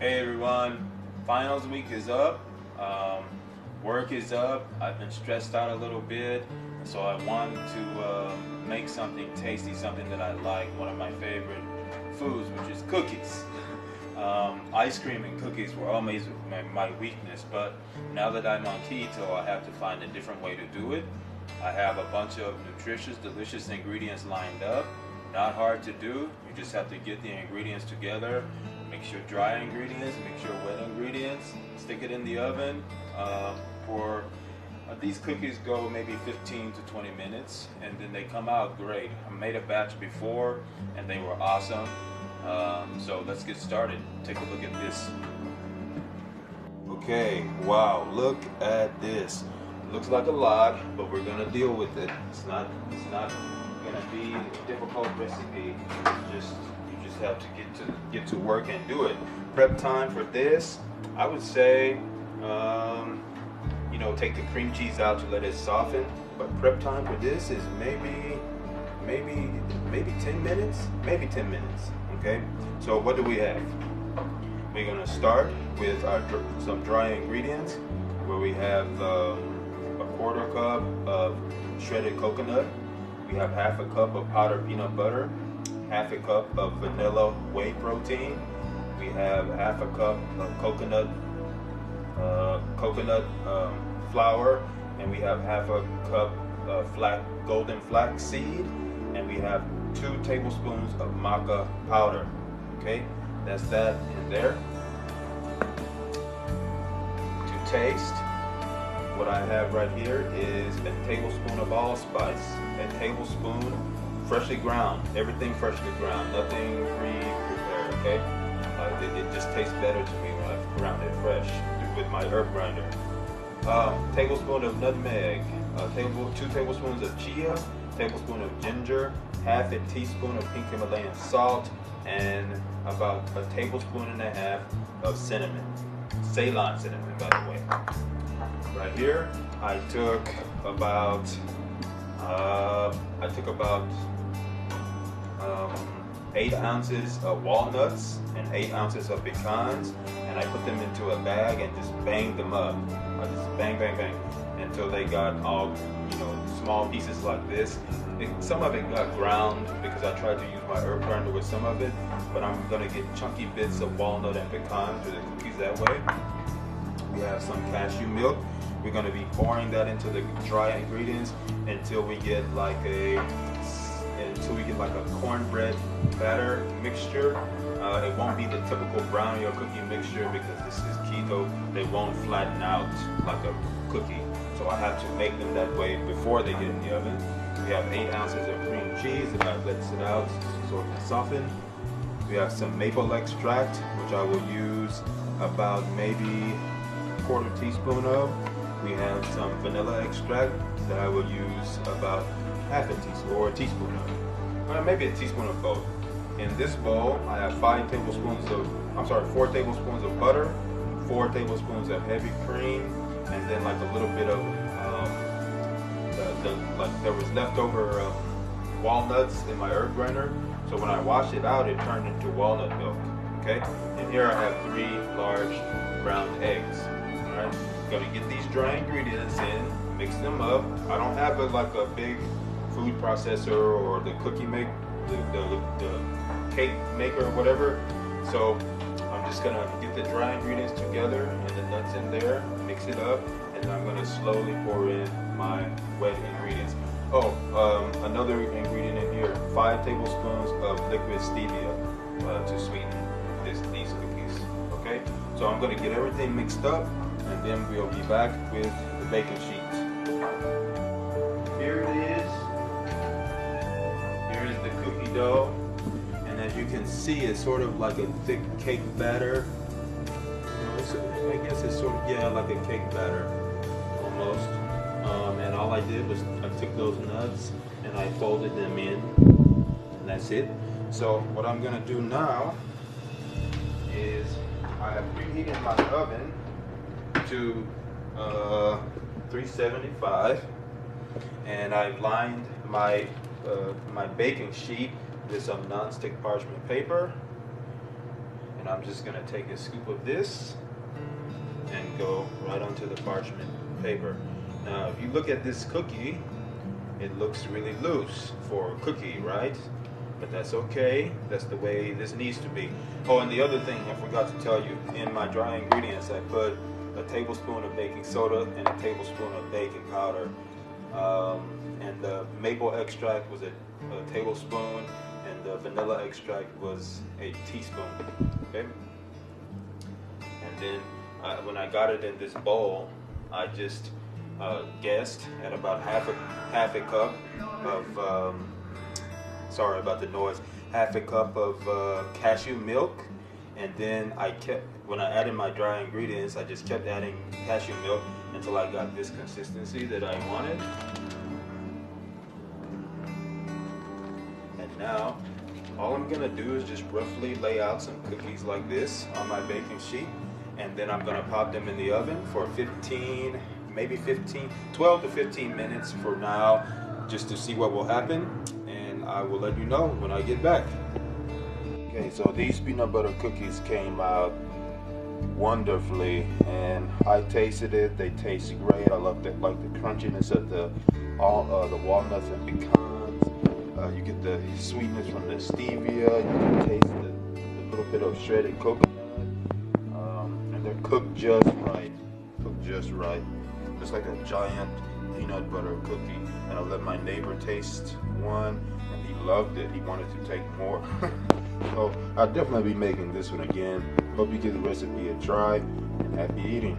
Hey everyone, finals week is up, work is up, I've been stressed out a little bit, so I want to make something tasty, something that I like, one of my favorite foods, which is cookies. Ice cream and cookies were always my weakness, but now that I'm on keto, I have to find a different way to do it. I have a bunch of nutritious, delicious ingredients lined up. Not hard to do. You just have to get the ingredients together. Make sure dry ingredients, make sure wet ingredients. Stick it in the oven for these cookies go maybe 15 to 20 minutes, and then they come out great. I made a batch before, and they were awesome. So let's get started. Take a look at this. Okay, wow, look at this. Looks like a lot, but we're gonna deal with it. It's not gonna be a difficult recipe. You just have to get to work and do it. Prep time for this, I would say, take the cream cheese out to let it soften. But prep time for this is maybe 10 minutes, maybe 10 minutes. Okay. So what do we have? We're gonna start with some dry ingredients, where we have a quarter cup of shredded coconut. We have half a cup of powdered peanut butter, half a cup of vanilla whey protein. We have half a cup of coconut flour, and we have half a cup of golden flax seed, and we have 2 tablespoons of maca powder. Okay, that's that in there. To taste, what I have right here is a tablespoon of allspice, a tablespoon freshly ground, everything freshly ground, nothing pre-prepared, okay? It just tastes better to me when I've ground it fresh with my herb grinder. Tablespoon of nutmeg, 2 tablespoons of chia, tablespoon of ginger, half a teaspoon of pink Himalayan salt, and about a tablespoon and a half of cinnamon, Ceylon cinnamon, by the way. Right here, I took about 8 ounces of walnuts and 8 ounces of pecans, and I put them into a bag and just banged them up. I just bang until they got all small pieces like this. Some of it got ground because I tried to use my herb grinder with some of it, but I'm gonna get chunky bits of walnut and pecan to the cookies that way. We have some cashew milk. We're going to be pouring that into the dry ingredients until we get like a cornbread batter mixture. It won't be the typical brownie or cookie mixture because this is keto. They won't flatten out like a cookie, so I have to make them that way before they get in the oven. We have 8 ounces of cream cheese that I've let sit out so it can soften. We have some maple extract, which I will use about maybe a quarter teaspoon of. We have some vanilla extract that I will use about half a teaspoon or a teaspoon of, or maybe a teaspoon of both. In this bowl, I have 4 tablespoons of butter, 4 tablespoons of heavy cream, and then like a little bit of there was leftover walnuts in my herb grinder. So when I washed it out, it turned into walnut milk. Okay, and here I have 3 large ground eggs. All right. Gonna get these dry ingredients in, mix them up. I don't have a big food processor or the cookie the cake maker or whatever. So I'm just gonna get the dry ingredients together and the nuts in there, mix it up, and I'm gonna slowly pour in my wet ingredients. Another ingredient in here, 5 tablespoons of liquid stevia to sweeten these cookies. Okay, so I'm gonna get everything mixed up, and then we'll be back with the baking sheet. Here it is. Here is the cookie dough. And as you can see, it's sort of like a thick cake batter. I guess it's sort of, like a cake batter, almost. And all I did was I took those nuts and I folded them in, and that's it. So what I'm gonna do now is I have preheated my oven to 375, and I've lined my baking sheet with some non-stick parchment paper, And I'm just gonna take a scoop of this and go right onto the parchment paper. Now, if you look at this cookie, it looks really loose for a cookie, right? But that's okay. That's the way this needs to be. Oh, and the other thing I forgot to tell you, in my dry ingredients, I put a tablespoon of baking soda and a tablespoon of baking powder. And the maple extract was a tablespoon, and the vanilla extract was a teaspoon. Okay. And then when I got it in this bowl, I just guessed at about half a cup of sorry about the noise, half a cup of cashew milk. And then when I added my dry ingredients, I just kept adding cashew milk until I got this consistency that I wanted. And now, all I'm gonna do is just roughly lay out some cookies like this on my baking sheet, and then I'm gonna pop them in the oven for 12 to 15 minutes for now, just to see what will happen, and I will let you know when I get back. Okay, so these peanut butter cookies came out wonderfully, and I tasted it. They taste great. I love like the crunchiness of the walnuts and pecans. You get the sweetness from the stevia. You can taste the little bit of shredded coconut, and they're cooked just right. Cooked just right. Just like a giant peanut butter cookie. And I let my neighbor taste one, and he loved it. He wanted to take more. So I'll definitely be making this one again. Hope you give the recipe a try, and happy eating.